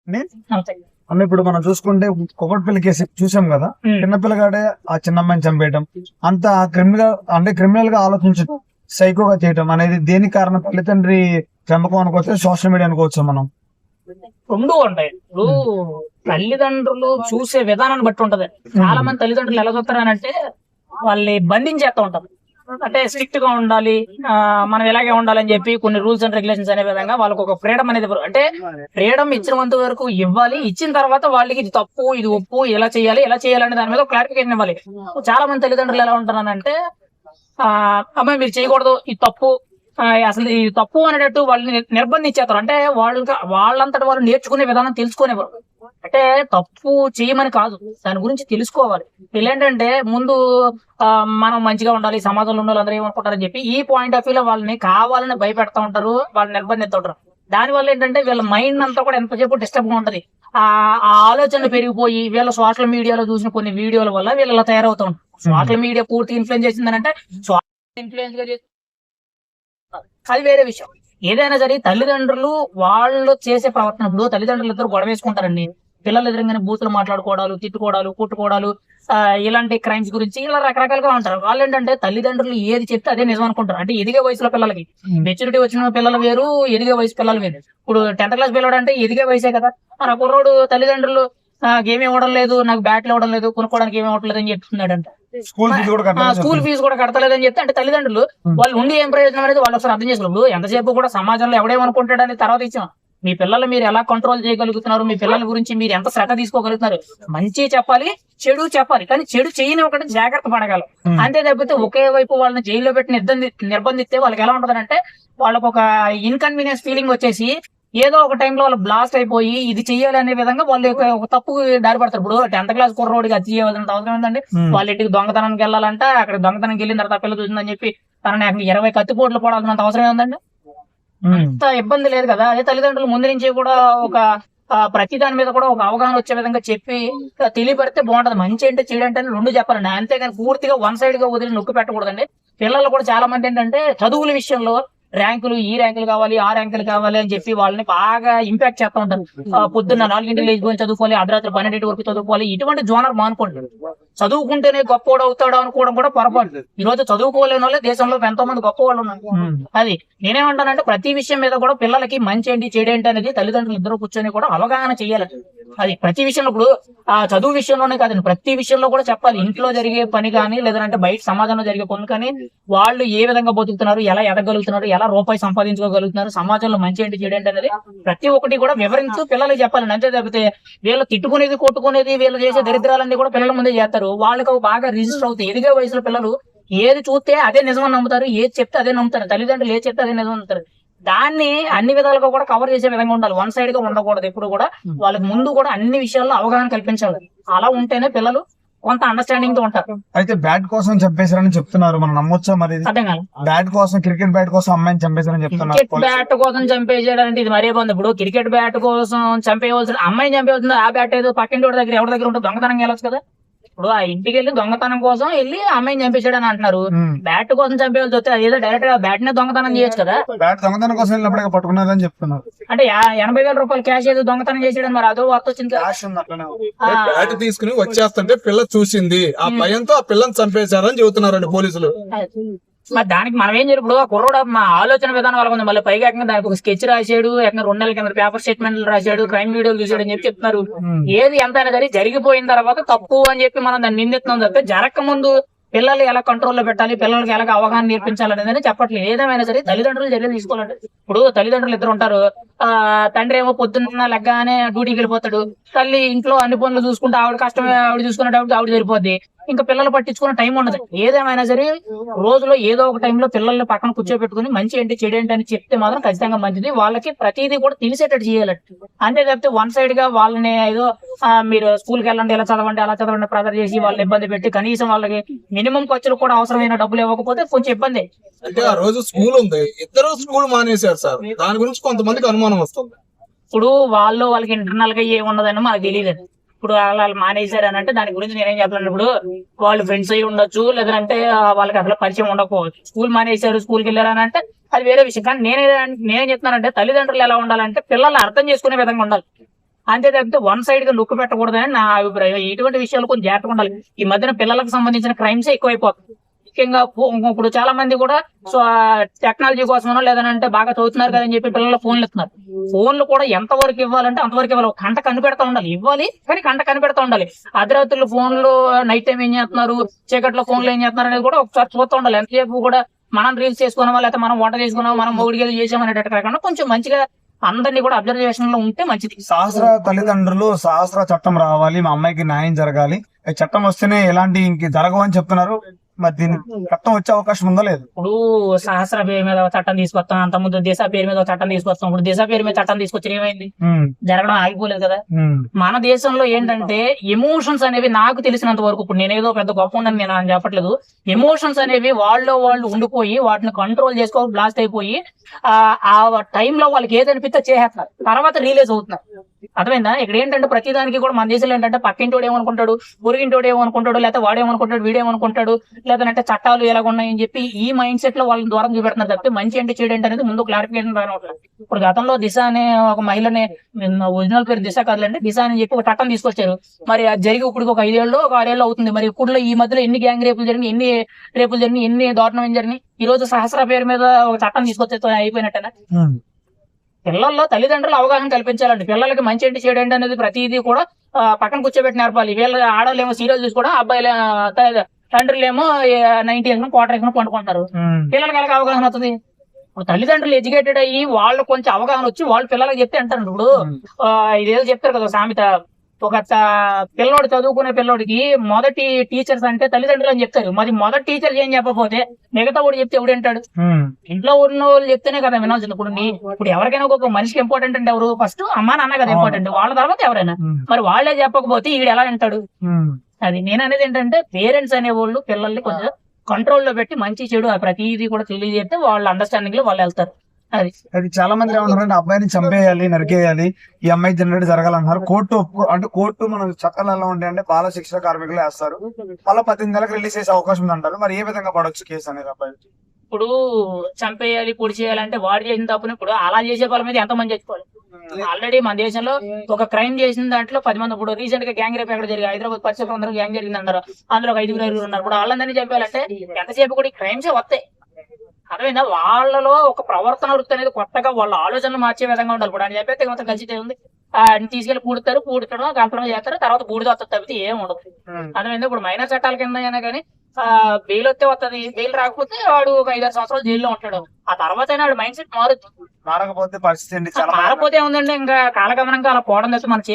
అన్న ఇప్పుడు మనం చూసుకుంటే కుక్కటిపల్లి కేసు చూసాం కదా, చిన్నపిల్లగాడే ఆ చిన్న అమ్మాయిని చంపేయటం, అంత క్రిమినల్ గా ఆలోచించడం, సైకోగా చేయటం అనేది దేనికి కారణం? తల్లిదండ్రి పెంపకం అనుకోవచ్చు, సోషల్ మీడియా అనుకోవచ్చు. మనం రెండు ఉంటాయి. ఇప్పుడు తల్లిదండ్రులు చూసే విధానాన్ని బట్టి ఉంటది. చాలా మంది తల్లిదండ్రులు ఎలా చూస్తారనంటే వాళ్ళని బంధించేస్తా ఉంటారు. అంటే స్ట్రిక్ట్ గా ఉండాలి, మనం ఇలాగే ఉండాలని చెప్పి కొన్ని రూల్స్ అండ్ రెగ్యులేషన్స్ అనే విధంగా వాళ్ళకి ఒక ఫ్రీడమ్ అనేది, అంటే ఫ్రీడమ్ ఇచ్చినంత వరకు ఇవ్వాలి. ఇచ్చిన తర్వాత వాళ్ళకి ఇది తప్పు ఇది ఒప్పు, ఎలా చేయాలి అనే దాని మీద ఒక క్లారిఫికేషన్ ఇవ్వాలి. చాలా మంది తల్లిదండ్రులు ఎలా ఉంటారనంటే అమ్మాయి మీరు చేయకూడదు, ఇది తప్పు, అసలు ఈ తప్పు అనేటట్టు వాళ్ళని నిర్బంధించేస్తారు. అంటే వాళ్ళంతటి వాళ్ళు నేర్చుకునే విధానం తెలుసుకునేవారు. అంటే తప్పు చేయమని కాదు, దాని గురించి తెలుసుకోవాలి. వీళ్ళేంటంటే ముందు మనం మంచిగా ఉండాలి, సమాజంలో ఉన్న వాళ్ళందరూ ఏమనుకుంటారని చెప్పి ఈ పాయింట్ ఆఫ్ వ్యూ లో వాళ్ళని కావాలని భయపెడతా ఉంటారు, వాళ్ళని నిర్బంధిస్తూ ఉంటారు. దాని వల్ల ఏంటంటే వీళ్ళ మైండ్ అంతా కూడా ఎంతసేపు డిస్టర్బ్ గా ఉంటది. ఆ ఆలోచనలు పెరిగిపోయి వీళ్ళ సోషల్ మీడియాలో చూసిన కొన్ని వీడియోల వల్ల వీళ్ళు ఇలా తయారవుతా ఉంటారు. సోషల్ మీడియా పూర్తి ఇన్ఫ్లుయెన్స్ చేసిందనంటే ఇన్ఫ్లుయెన్స్ గా అది వేరే విషయం. ఏదైనా సరే తల్లిదండ్రులు వాళ్ళు చేసే ప్రవర్తన, ఇప్పుడు తల్లిదండ్రులు ఇద్దరు గొడవ వేసుకుంటారండి, పిల్లలు ఎదురుగానే బూతులు మాట్లాడుకోవడాలు, తిట్టుకోవడాలు, కుట్టుకోవడాలు, ఇలాంటి క్రైమ్స్ గురించి ఇలా రకరకాలుగా ఉంటారు. వాళ్ళు ఏంటంటే తల్లిదండ్రులు ఏది చెప్తే అదే నిజం అనుకుంటారు. అంటే ఎదిగే వయసులో పిల్లలకి, మెచ్యూరిటీ వచ్చిన పిల్లలు వేరు, ఎదిగే వయసు పిల్లలు వేరు. ఇప్పుడు 10th క్లాస్ పిల్లడు అంటే ఎదిగే వయసే కదా. మన కుర్రోడు తల్లిదండ్రులు గేమ్ ఇవ్వడం లేదు, నాకు బ్యాట్లు ఇవ్వడం లేదు, కొనుక్కోవడానికి ఏమి ఇవ్వట్లేదు అని చెప్తున్నాడంట. స్కూల్ ఫీజు కూడా కడతలేదని చెప్తే అంటే తల్లిదండ్రులు వాళ్ళు ఉండి ఏం ప్రయోజనం అనేది వాళ్ళు ఒకసారి అర్థం చేసుకోవాలి. ఎంతసేపు కూడా సమాజంలో ఎవడేమనుకుంటాడు అని తర్వాత ఇచ్చాం. మీ పిల్లలు మీరు ఎలా కంట్రోల్ చేయగలుగుతున్నారు, మీ పిల్లల గురించి మీరు ఎంత శ్రద్ధ తీసుకోగలుగుతున్నారు, మంచి చెప్పాలి, చెడు చెప్పాలి, కానీ చెడు చేయని ఒకటి జాగ్రత్త పడగలం. అంతే తప్పితే ఒకే వైపు వాళ్ళని జైల్లో పెట్టి నిర్బంధిస్తే వాళ్ళకి ఎలా ఉంటదంటే వాళ్ళకు ఒక ఇన్కన్వీనియన్స్ ఫీలింగ్ వచ్చేసి ఏదో ఒక టైంలో వాళ్ళు బ్లాస్ట్ అయిపోయి ఇది చెయ్యాలి అనే విధంగా వాళ్ళు ఒక తప్పు దారి పడతారు. ఇప్పుడు 10th క్లాస్ కుర్రోడికి అది చేయవలసిన అవసరం ఏంటంటే వాళ్ళ ఇంటికి దొంగతనానికి వెళ్ళాలంటే అక్కడ దొంగతనానికి వెళ్ళిన తర్వాత పిల్ల చూసిందని చెప్పి తనని 20 కత్తిపోట్లు పోడాల్సినంత అవసరం ఏంటండి? అంత ఇబ్బంది లేదు కదా. అదే తల్లిదండ్రులు ముందు నుంచి కూడా ఒక ప్రతి దాని మీద కూడా ఒక అవగాహన వచ్చే విధంగా చెప్పి తెలియపడితే బాగుంటది. మంచి అంటే చెడు అంటే రెండు చెప్పాలండి, అంతేగాని పూర్తిగా వన్ సైడ్ గా వదిలి నొక్కి పెట్టకూడదండి. పిల్లలు కూడా చాలా మంది ఏంటంటే చదువుల విషయంలో ర్యాంకులు, ఈ ర్యాంకులు కావాలి, ఆ ర్యాంకులు కావాలి అని చెప్పి వాళ్ళని బాగా ఇంపాక్ట్ చేస్తూ ఉంటారు. పొద్దున్న 4 లేచిపోయి చదువుకోవాలి, అర్ధరాత్రి 12 వరకు చదువుకోవాలి, ఇటువంటి జోనర్ మానుకోండి. చదువుకుంటేనే గొప్పవాడు అవుతాడు అనుకోవడం కూడా పొరపాటు. ఈ రోజు చదువుకోలేని వాళ్ళే దేశంలో ఎంతో మంది గొప్ప వాళ్ళు ఉన్నారు. అది నేనేమంటానంటే ప్రతి విషయం మీద కూడా పిల్లలకి మంచి ఏంటి చెడు ఏంటి అనేది తల్లిదండ్రులు ఇద్దరు కూర్చొని కూడా అవగాహన చేయాలి. అది ప్రతి విషయంలో, ఇప్పుడు ఆ చదువు విషయంలోనే కాదండి, ప్రతి విషయంలో కూడా చెప్పాలి. ఇంట్లో జరిగే పని కానీ లేదంటే బయట సమాజంలో జరిగే పనులు కానీ వాళ్ళు ఏ విధంగా బతుకుతున్నారు, ఎలా ఎదగలుగుతున్నారు, ఎలా రూపాయి సంపాదించుకోగలుగుతున్నారు, సమాజంలో మంచి ఏంటి చెడు ఏంటి అనేది ప్రతి ఒక్కటి కూడా వివరించు పిల్లలకి చెప్పాలండి. అంతే తప్పితే వీళ్ళు తిట్టుకునేది కొట్టుకునేది వీళ్ళు చేసే దరిద్రాలన్నీ కూడా పిల్లల ముందే చేస్తారు. వాళ్ళకి బాగా రిజిస్టర్ అవుతాయి. ఎదిగే వయసులో పిల్లలు ఏది చూస్తే అదే నిజమని నమ్ముతారు, ఏది చెప్తే అదే నమ్ముతారు. తల్లిదండ్రులు ఏది చెప్తే అదే నిజం నమ్ముతారు. దాన్ని అన్ని విధాలుగా కూడా కవర్ చేసే విధంగా ఉండాలి. వన్ సైడ్ గా ఉండకూడదు. ఎప్పుడు కూడా వాళ్ళకి ముందు కూడా అన్ని విషయాల్లో అవగాహన కల్పించాలి. అలా ఉంటేనే పిల్లలు కొంత అండర్స్టాండింగ్ తో ఉంటారు. అయితే బ్యాట్ కోసం చంపేశారని చెప్తున్నారు, మనం నమ్మొచ్చా? మరి అర్థం కాదు. బ్యాట్ కోసం, క్రికెట్ బ్యాట్ కోసం అమ్మాయిని చంపేశారని చెప్తున్నారు. క్రికెట్ బ్యాట్ కోసం చంపేసేయాలంటే ఇది మరే బాగుంది. ఇప్పుడు క్రికెట్ బ్యాట్ కోసం చంపేయవలసిన అమ్మాయిని చంపేవలసింది ఆ బ్యాట్ ఏదో పక్కింటి దగ్గర ఎవరి దగ్గర ఉంటుంది, దొంగతనం వెళ్ళొచ్చు కదా. ఇప్పుడు ఆ ఇంటికి వెళ్ళి దొంగతనం కోసం వెళ్ళి అమ్మాయిని చంపేసాడు అని అంటున్నారు. బ్యాట్ కోసం చంపేయాల్సి వస్తే అదేదో డైరెక్ట్ గా బ్యాట్ నే దొంగతనం చేయొచ్చు కదా. బ్యాట్ దొంగతనం కోసం వెళ్ళినప్పుడు పట్టుకున్నారని చెప్తున్నారు. అంటే 80,000 రూపాయలు క్యాష్ ఏదో దొంగతనం చేసాడని మరి అదో వార్త వచ్చింది. బ్యాట్ తీసుకుని వచ్చేస్తుంటే పిల్ల చూసింది, ఆ భయంతో ఆ పిల్లని చంపేశారని చెబుతున్నారండి పోలీసులు. మరి దానికి మనం ఏం చేయాలి? ఇప్పుడు ఆ కుర్రోడు మా ఆలోచన విధానం వాళ్ళ ఉంది. మళ్ళీ పైగా దానికి ఒక స్కెచ్ రాశాడు, 2 నెలల కింద పేపర్ స్టేట్మెంట్లు రాశాడు, క్రైమ్ వీడియోలు చూసాడు అని చెప్పి చెప్తున్నారు. ఏది ఎంతైనా సరే జరిగిపోయిన తర్వాత తప్పు అని చెప్పి మనం దాన్ని నిందిస్తున్నాం తప్పితే జరగక ముందు పిల్లలు ఎలా కంట్రోల్లో పెట్టాలి, పిల్లలకి ఎలా అవగాహన నేర్పించాలనేది చెప్పట్లేదు. ఏదేమైనా సరే తల్లిదండ్రులు చర్యలు తీసుకోవాలండి. ఇప్పుడు తల్లిదండ్రులు ఇద్దరు ఉంటారు. తండ్రి ఏమో పొద్దున్న లెగ్గానే డ్యూటీకి వెళ్ళిపోతాడు, తల్లి ఇంట్లో అన్ని పనులు చూసుకుంటే ఆవిడ కష్టమే, ఆవిడ చూసుకునేటప్పుడు ఆవిడ సరిపోద్ది, ఇంకా పిల్లలు పట్టించుకునే టైం ఉండదు. ఏదేమైనా సరే రోజులో ఏదో ఒక టైంలో పిల్లల్ని పక్కన కూర్చోబెట్టుకుని మంచి ఏంటి చెడు ఏంటి అని చెప్తే మాత్రం ఖచ్చితంగా మంచిది. వాళ్ళకి ప్రతిదీ కూడా తెలిసేటట్టు చేయాలి. అంతే తప్పితే వన్ సైడ్ గా వాళ్ళని ఏదో మీరు స్కూల్కి వెళ్ళండి, ఇలా చదవండి, అలా చదవండి ప్రెజర్ చేసి వాళ్ళని ఇబ్బంది పెట్టి కనీసం వాళ్ళకి మినిమం ఖర్చులు కూడా అవసరమైన డబ్బులు ఇవ్వకపోతే కొంచెం ఇబ్బంది. అంటే ఆ రోజు స్కూల్ ఉంది, ఇద్దరు స్కూల్ మానేశారు సార్. దాని గురించి కొంతమందికి అనుమానం వస్తుంది. ఇప్పుడు వాళ్ళకి ఇంటర్నల్ గా ఏమున్నదని మనకు తెలియదు. ఇప్పుడు వాళ్ళు మానేశారు అని అంటే దాని గురించి నేనేం చెప్పాను. ఇప్పుడు వాళ్ళు ఫ్రెండ్స్ అయ్యి ఉండొచ్చు, లేదంటే వాళ్ళకి అసలు పరిచయం ఉండకపోవచ్చు. స్కూల్ మానేశారు, స్కూల్కి వెళ్ళారు అని అంటే అది వేరే విషయం. కానీ నేనేం చెప్తున్నానంటే తల్లిదండ్రులు ఎలా ఉండాలంటే పిల్లల్ని అర్థం చేసుకునే విధంగా ఉండాలి. అంతే తప్పితే వన్ సైడ్ గా నొక్కు పెట్టకూడదని నా అభిప్రాయం. ఇటువంటి విషయాలు కొంచెం జాగ్రత్తగా ఉండాలి. ఈ మధ్యన పిల్లలకు సంబంధించిన క్రైమ్స్ ఎక్కువైపోతుంది. ముఖ్యంగా ఇప్పుడు చాలా మంది కూడా సో టెక్నాలజీ కోసమనో లేదంటే బాగా చదువుతున్నారు కదని చెప్పి పిల్లలు ఫోన్లు ఇస్తున్నారు. ఫోన్లు కూడా ఎంత వరకు ఇవ్వాలంటే అంతవరకు ఇవ్వాలి. కంట కనిపెడతా ఉండాలి, ఇవ్వాలి కానీ కంట కనిపెడతా ఉండాలి. అర్ధరాత్రులు ఫోన్లు నైట్ టైం ఏం చేస్తున్నారు, చీకట్లో ఫోన్లు ఏం చేస్తున్నారు అనేది కూడా ఒకసారి చూస్తూ ఉండాలి. ఎంతసేపు కూడా మనం రీల్స్ చేసుకున్నామా లేకపోతే మనం వంట చేసుకున్నామా మనం మొగుడికి చేసామనేటట్టు కాకుండా కొంచెం మంచిగా అందరినీ కూడా అబ్జర్వేషన్ లో ఉంటే మంచిది. సహస్ర తల్లిదండ్రులు సహస్ర చట్టం రావాలి, మా అమ్మాయికి న్యాయం జరగాలి, ఈ చట్టం వస్తేనే ఎలాంటి ఇంక జరగవని చెప్తున్నారు. మరి దీని చట్టం వచ్చే అవకాశం ఉందా లేదు? ఇప్పుడు సహస్ర పేరు మీద ఒక చట్టం తీసుకొస్తాం, అంత ముందు దిశ పేరు మీద ఒక చట్టం తీసుకొస్తాం. ఇప్పుడు దిశ పేరు మీద చట్టం తీసుకొచ్చి ఏమైంది? జరగడం ఆగిపోలేదు కదా. మన దేశంలో ఏంటంటే ఎమోషన్స్ అనేవి నాకు తెలిసినంత వరకు, ఇప్పుడు నేనేదో పెద్ద గొప్ప ఉందని నేను అని చెప్పట్లేదు, ఎమోషన్స్ అనేవి వాళ్ళు ఉండిపోయి వాటిని కంట్రోల్ చేసుకో బ్లాస్ట్ అయిపోయి ఆ టైంలో వాళ్ళకి ఏదనిపిస్తే చేసేస్తున్నారు, తర్వాత రిలీజ్ అవుతున్నారు. అర్థమైందా? ఇక్కడ ఏంటంటే ప్రతిదానికి కూడా మన దేశంలో ఏంటంటే పక్కింటోడు ఏమనుకుంటాడు, పొరిగింటోడు ఏమనుకుంటాడు, లేకపోతే వాడేమనుకుంటాడు, వీడేమనుకుంటాడు, లేదంటే చట్టాలు ఎలాగున్నాయని చెప్పి ఈ మైండ్ సెట్ లో వాళ్ళని దూరం చూపెడుతున్నారు తప్పితే మంచి ఏంటి చెడు ఏంటి అనేది ముందు క్లారిఫికేషన్ రావట్లేదు. ఇప్పుడు గతంలో దిశ అనే ఒక మహిళని, ఒరిజినల్ పేరు దిశ కాదులంటే దిశ అని చెప్పి ఒక చట్టం తీసుకొచ్చారు. మరి అది జరిగి ఇప్పుడు ఒక 5 ఏళ్ళు ఒక 6 ఏళ్ళు అవుతుంది. మరి ఇప్పుడు ఈ మధ్యలో ఎన్ని గ్యాంగ్ రేపులు జరిగినాయి, ఎన్ని రేపులు జరిగినాయి, ఎన్ని దారుణం జరిగినాయి. ఈ రోజు సహస్ర పేరు మీద ఒక చట్టం తీసుకొచ్చే అయిపోయినట్టేనా? పిల్లల్లో తల్లిదండ్రులు అవగాహన కల్పించాలండి. పిల్లలకి మంచి ఏంటి చెడు ఏంటి అనేది ప్రతిదీ కూడా పక్కన కూర్చోబెట్టి నేర్పాలి. వీళ్ళ ఆడవాళ్ళేమో సీరియల్ చూసుకోవడం, అబ్బాయిలు తండ్రులేమో 90 వేసుకుని క్వార్టర్ వేసుకుని పండుకుంటారు. పిల్లలకి ఎలా అవగాహన అవుతుంది? ఇప్పుడు తల్లిదండ్రులు ఎడ్యుకేటెడ్ అయ్యి వాళ్ళు కొంచెం అవగాహన వచ్చి వాళ్ళు పిల్లలకి చెప్తే అంటారు. ఇప్పుడు ఇదేదో చెప్తారు కదా సామెత, ఒక పిల్లోడు చదువుకునే పిల్లోడికి మొదటి టీచర్స్ అంటే తల్లిదండ్రులు అని చెప్తారు. మరి మొదటి టీచర్ ఏం చెప్పకపోతే మిగతా వాడు చెప్తే ఎవడంటాడు? ఇంట్లో ఉన్న వాళ్ళు చెప్తేనే కదా వినాల్సింది. ఇప్పుడు ఎవరికైనా ఒక మనిషికి ఇంపార్టెంట్ అంటే ఎవరు? ఫస్ట్ అమ్మా నాన్న కదా ఇంపార్టెంట్, వాళ్ళ తర్వాత ఎవరైనా. మరి వాళ్ళే చెప్పకపోతే వీడు ఎలా వింటాడు? అది నేను అనేది ఏంటంటే పేరెంట్స్ అనేవాళ్ళు పిల్లల్ని కొంచెం కంట్రోల్ లో పెట్టి మంచి చెడు ప్రతిదీ కూడా తెలియజేస్తే వాళ్ళ అండర్స్టాండింగ్ లో వాళ్ళు వెళ్తారు. అది చాలా మంది ఏమంటారంటే అబ్బాయిని చంపేయాలి, నరికేయాలి, ఈ అమ్మాయి జనరేట్ జరగాలన్నారు. కోర్టు మన చట్టాలు ఎలా ఉంటాయంటే బాల శిక్ష కార్మికులు వేస్తారు, మళ్ళీ 18 నెలలకు రిలీజ్ చేసే అవకాశం ఉంది అంటారు. మరి ఏ విధంగా పడవచ్చు కేసు అనేది అబ్బాయి? ఇప్పుడు చంపేయాలి, పొడి చేయాలంటే వాడు చేసిన తప్పుని ఇప్పుడు అలా చేసే వాళ్ళ మీద ఎంతమంది చచ్చిపోవాలి? ఆల్రెడీ మన దేశంలో ఒక క్రైమ్ చేసిన దాంట్లో 10 మంది. ఇప్పుడు రీసెంట్ గా గ్యాంగ్ రేప్ ఎక్కడ జరిగింది? హైదరాబాద్ పరిసర అందరూ గ్యాంగ్ జరిగింది అన్నారు. అందులో 5 ఉన్నారు. ఇప్పుడు వాళ్ళందరినీ చంపేయాలంటే ఎంతసేపు కూడా ఈ క్రైమ్సే వస్తాయి. అర్థమైందా? వాళ్ళలో ఒక ప్రవర్తన వృత్తి అనేది కొత్తగా వాళ్ళ ఆలోచనలు మార్చే విధంగా ఉండాలి. ఇప్పుడు అని చెప్పేస్తే మొత్తం కలిసి ఉంది, తీసుకెళ్లి పూడతాడు కంపడం చేస్తారు, తర్వాత బూడిద వస్తుంది తప్పితే ఏం ఉండదు. అర్థమైందా? ఇప్పుడు మైనర్ చట్టాల కింద అయినా కానీ బెయిల్ వస్తే వస్తుంది, బెయిల్ రాకపోతే వాడు ఒక 5-6 సంవత్సరాలు జైల్లో ఉంటాడు. ఆ తర్వాత అయినా వాడు మైండ్ సెట్ మారుతుంది. మారకపోతే పరిస్థితి మారకపోతే ఏముందండి, ఇంకా కాలగమనంగా అలా పోవడం తప్ప మన